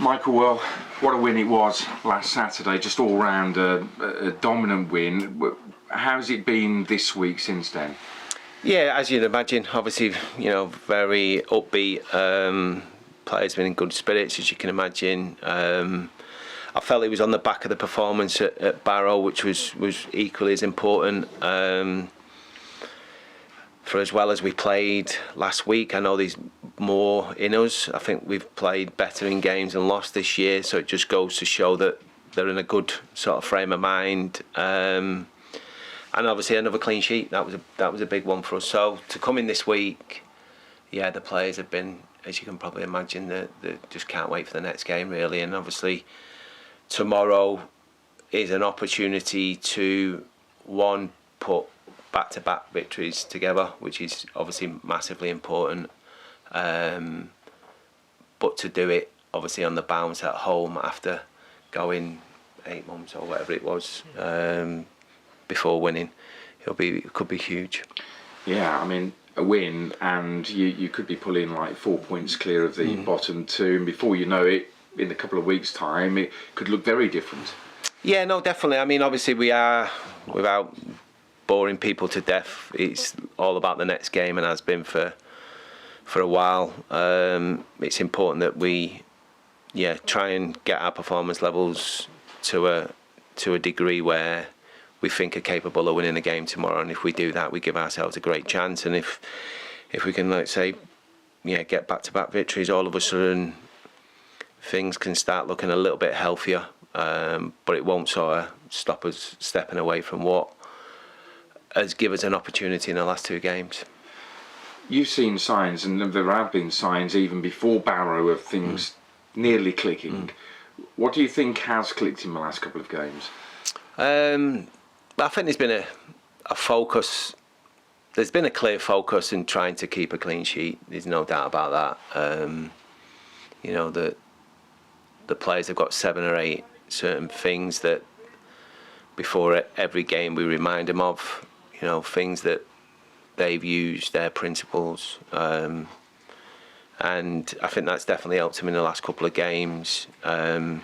Michael, well, what a win it was last Saturday, just all round a dominant win. How's it been this week since then? Yeah, as you'd imagine, obviously, very upbeat. Players been in good spirits, as you can imagine. I felt it was on the back of the performance at Barrow, which was equally as important. For as well as we played last week, I know there's more in us. I think we've played better in games and lost this year, so it just goes to show that they're in a good sort of frame of mind. And obviously another clean sheet. That was a big one for us. So to come in this week, yeah, the players have been, as you can probably imagine, they just can't wait for the next game really. And obviously tomorrow is an opportunity to put back-to-back victories together, which is obviously massively important. But to do it obviously on the bounce at home after going 8 months or whatever it was before winning, it could be huge. Yeah, I mean, a win and you could be pulling like 4 points clear of the bottom two, and before you know it, in a couple of weeks' time, it could look very different. Yeah, no, definitely. I mean, obviously we are, without boring people to death, it's all about the next game and has been for a while. It's important that we try and get our performance levels to a degree where we think are capable of winning a game tomorrow, and if we do that, we give ourselves a great chance. And if we can, like say, get back-to-back victories, all of a sudden things can start looking a little bit healthier, but it won't sort of stop us stepping away from what has given us an opportunity in the last 2 games. You've seen signs, and there have been signs even before Barrow, of things nearly clicking. What do you think has clicked in the last couple of games? I think there's been a focus. There's been a clear focus in trying to keep a clean sheet. There's no doubt about that. The players have got 7 or 8 certain things that before every game we remind them of. Things that they've used, their principles, and I think that's definitely helped them in the last couple of games. The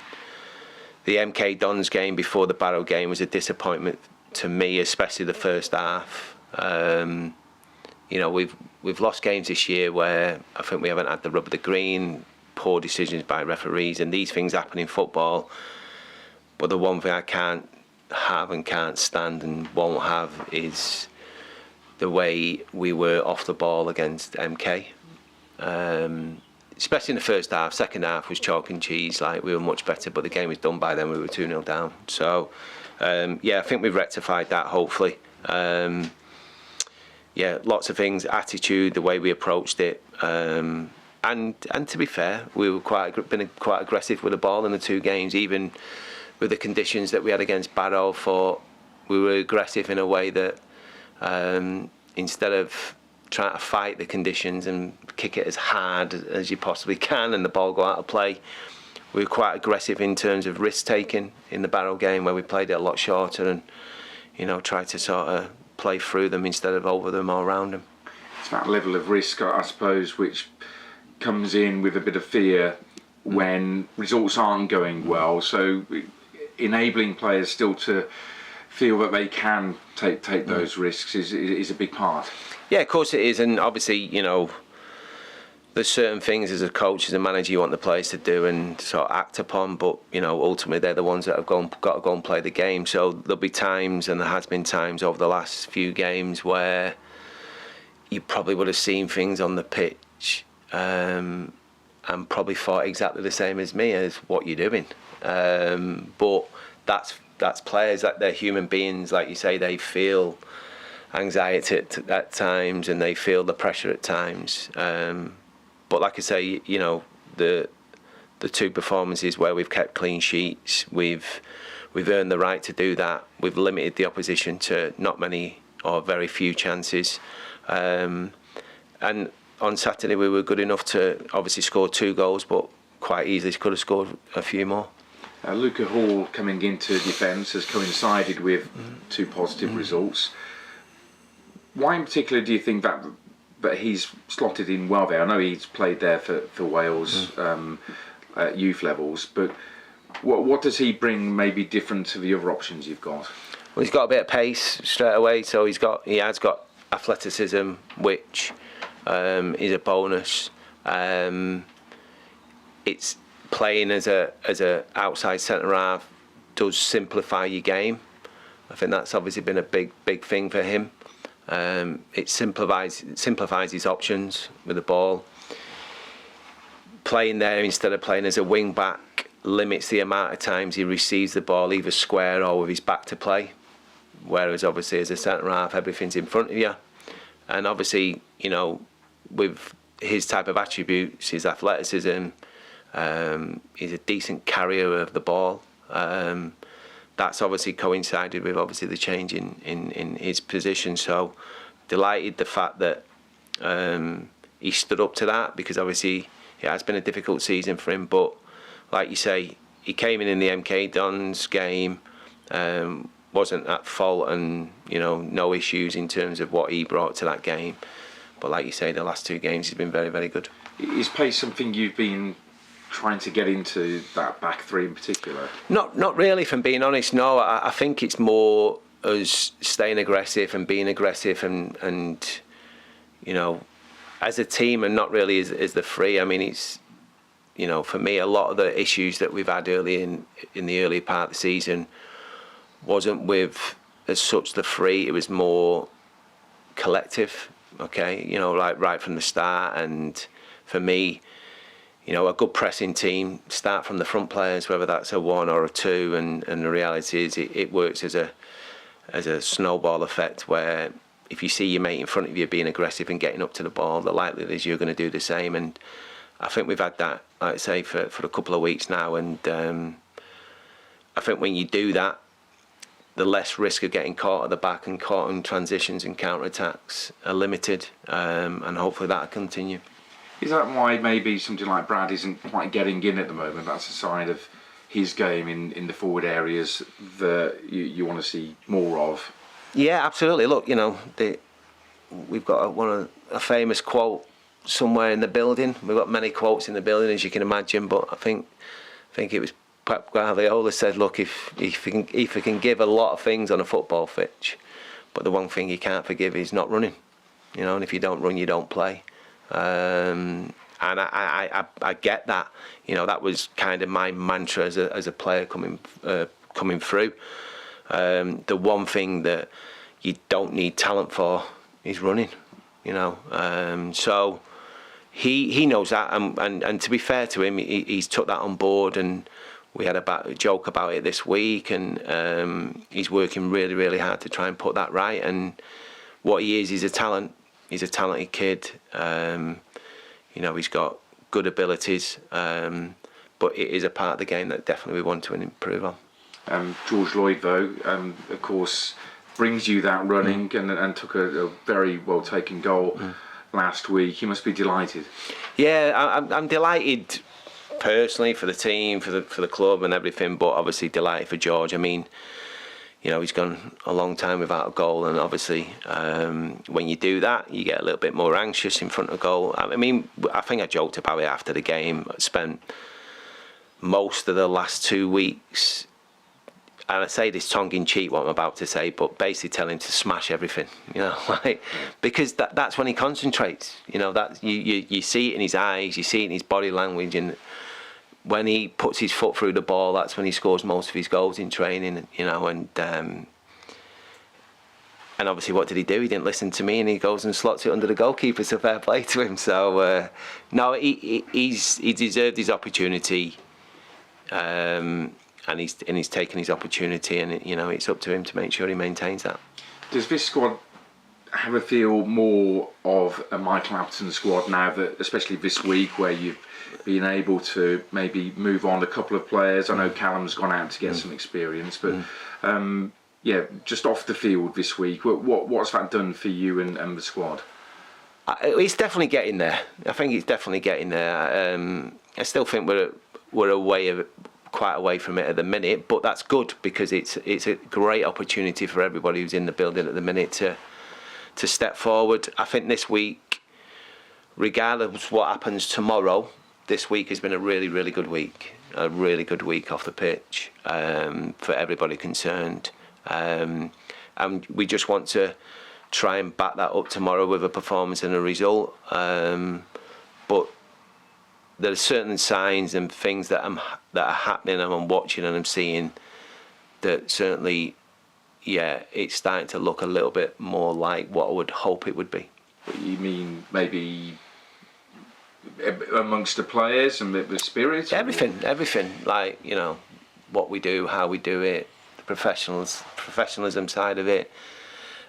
MK Dons game before the Barrow game was a disappointment to me, especially the first half. We've lost games this year where I think we haven't had the rub of the green, poor decisions by referees, and these things happen in football. But the one thing I can't have and can't stand and won't have is the way we were off the ball against MK, especially in the first half. Second half was chalk and cheese, like we were much better, but the game was done by then. We were 2-0 down, so I think we've rectified that, hopefully. Lots of things, attitude, the way we approached it, and to be fair, we were been quite aggressive with the ball in the 2 games, even with the conditions that we had against Barrow. For we were aggressive in a way that instead of trying to fight the conditions and kick it as hard as you possibly can and the ball go out of play, we were quite aggressive in terms of risk taking in the Barrow game, where we played it a lot shorter and tried to sort of play through them instead of over them or around them. It's that level of risk, I suppose, which comes in with a bit of fear when results aren't going well, so enabling players still to feel that they can take those risks is a big part. Yeah, of course it is, and obviously there's certain things as a coach, as a manager, you want the players to do and sort of act upon, but ultimately they're the ones that have got to go and play the game. So there'll be times, and there has been times over the last few games, where you probably would have seen things on the pitch and probably thought exactly the same as me as what you're doing. But that's players, that they're human beings, like you say. They feel anxiety at times, and they feel the pressure at times. But like I say, the 2 performances where we've kept clean sheets, we've earned the right to do that. We've limited the opposition to not many or very few chances, and on Saturday we were good enough to obviously score 2 goals, but quite easily could have scored a few more. Luca Hall coming into defence has coincided with 2 positive results. Why in particular do you think that he's slotted in well there? I know he's played there for Wales at youth levels, but what does he bring maybe different to the other options you've got? Well, he's got a bit of pace straight away, so he has got athleticism, which is a bonus. It's playing as a outside centre half does simplify your game. I think that's obviously been a big thing for him. It simplifies his options with the ball. Playing there instead of playing as a wing back limits the amount of times he receives the ball either square or with his back to play. Whereas obviously as a centre half, everything's in front of you. And obviously, you know, with his type of attributes, his athleticism, he's a decent carrier of the ball. That's obviously coincided with obviously the change in his position. So delighted the fact that he stood up to that, because obviously it has been a difficult season for him. But like you say, he came in the MK Dons game, wasn't at fault, and you know, no issues in terms of what he brought to that game. But like you say, the last 2 games he's been very good. Is pace something you've been trying to get into, that back three in particular? Not really, if I'm being honest. No, I think it's more us staying aggressive and being aggressive, and you know, as a team, and not really as the three. I mean, it's, you know, for me, a lot of the issues that we've had early in the early part of the season wasn't with as such the three. It was more collective. Okay, you know, like right from the start. And for me, you know, a good pressing team start from the front players, whether that's a 1 or a 2, and the reality is it works as a snowball effect, where if you see your mate in front of you being aggressive and getting up to the ball, the likelihood is you're going to do the same. And I think we've had that, like I say, for a couple of weeks now, and I think when you do that, the less risk of getting caught at the back and caught in transitions and counter-attacks are limited, and hopefully that'll continue. Is that why maybe something like Brad isn't quite getting in at the moment? That's a sign of his game in the forward areas that you want to see more of? Yeah, absolutely. Look, you know, we've got a famous quote somewhere in the building. We've got many quotes in the building, as you can imagine, but I think it was Pep Guardiola said, look, if he can give a lot of things on a football pitch, but the one thing he can't forgive is not running. You know, and if you don't run, you don't play. And I get that. You know, that was kind of my mantra as a player coming through. The one thing that you don't need talent for is running. You know, so he knows that, and to be fair to him, he's took that on board, and we had a joke about it this week, and he's working really hard to try and put that right. And what he is, he's a talent. He's a talented kid. You know, he's got good abilities, but it is a part of the game that definitely we want to improve on. George Lloyd, though, of course, brings you that running, and took a very well taken goal last week. You must be delighted. Yeah, I'm delighted personally for the team, for the club and everything, but obviously delighted for George. I mean, you know, he's gone a long time without a goal, and obviously when you do that, you get a little bit more anxious in front of goal. I mean, I think I joked about it after the game. I spent most of the last 2 weeks, and I say this tongue-in-cheek what I'm about to say, but basically tell him to smash everything, you know, like, because that's when he concentrates. You know, that you see it in his eyes, you see it in his body language, and when he puts his foot through the ball, that's when he scores most of his goals in training, you know. And obviously, what did he do? He didn't listen to me, and he goes and slots it under the goalkeeper. So fair play to him. So no, he deserved his opportunity, and he's taken his opportunity, and you know, it's up to him to make sure he maintains that. Does this squad have a feel more of a Michael Appleton squad now, that especially this week where you've been able to maybe move on a couple of players? I know Callum's gone out to get some experience, but yeah, just off the field this week, what's that done for you and the squad? It's definitely getting there. I think it's definitely getting there. I still think we're quite away from it at the minute, but that's good, because it's a great opportunity for everybody who's in the building at the minute to step forward. I think this week, regardless of what happens tomorrow, this week has been a really, really good week. A really good week off the pitch for everybody concerned. And we just want to try and back that up tomorrow with a performance and a result. But there are certain signs and things that are happening and I'm watching and I'm seeing that certainly, yeah, it's starting to look a little bit more like what I would hope it would be. You mean maybe amongst the players and the spirit? Everything. Like, you know, what we do, how we do it, the professionalism side of it,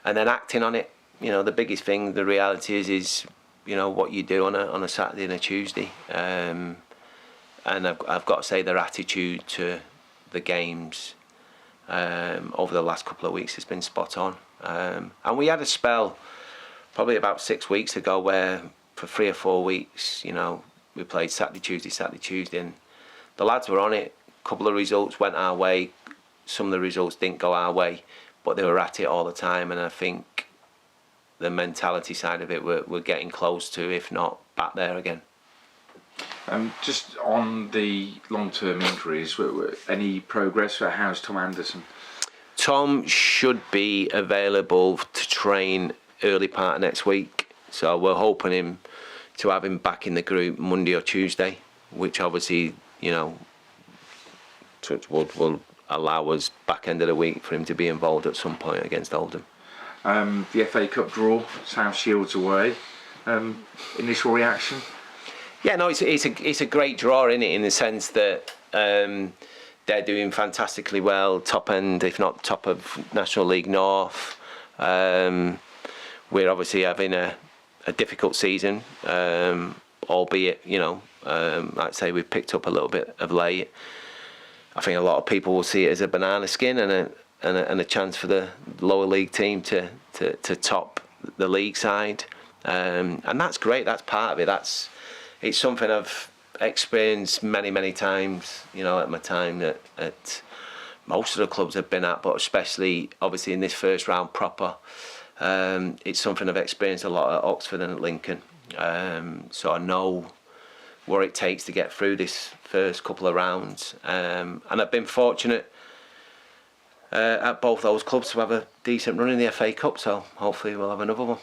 and then acting on it. You know, the biggest thing, the reality is you know, what you do on a Saturday and a Tuesday. And I've got to say their attitude to the games over the last couple of weeks has been spot on. And we had a spell probably about 6 weeks ago where for 3 or 4 weeks, you know, we played Saturday, Tuesday, and the lads were on it. A couple of results went our way, some of the results didn't go our way, but they were at it all the time, and I think the mentality side of it we're getting close to, if not back there again. Just on the long-term injuries, any progress? How's Tom Anderson? Tom should be available to train early part of next week, so we're hoping to have him back in the group Monday or Tuesday, which obviously, you know, will allow us back end of the week for him to be involved at some point against Oldham. The FA Cup draw, South Shields away. Initial reaction? Yeah, no, it's a great draw, isn't it, in the sense that they're doing fantastically well, top end, if not top of National League North. We're obviously having a difficult season, albeit, you know, like I say, we've picked up a little bit of late. I think a lot of people will see it as a banana skin and a chance for the lower league team to top the league side, and that's great. That's part of it. It's something I've experienced many times, you know, at my time at most of the clubs I've been at, but especially obviously in this first round proper. It's something I've experienced a lot at Oxford and at Lincoln, so I know what it takes to get through this first couple of rounds, and I've been fortunate at both those clubs to have a decent run in the FA Cup, so hopefully we'll have another one.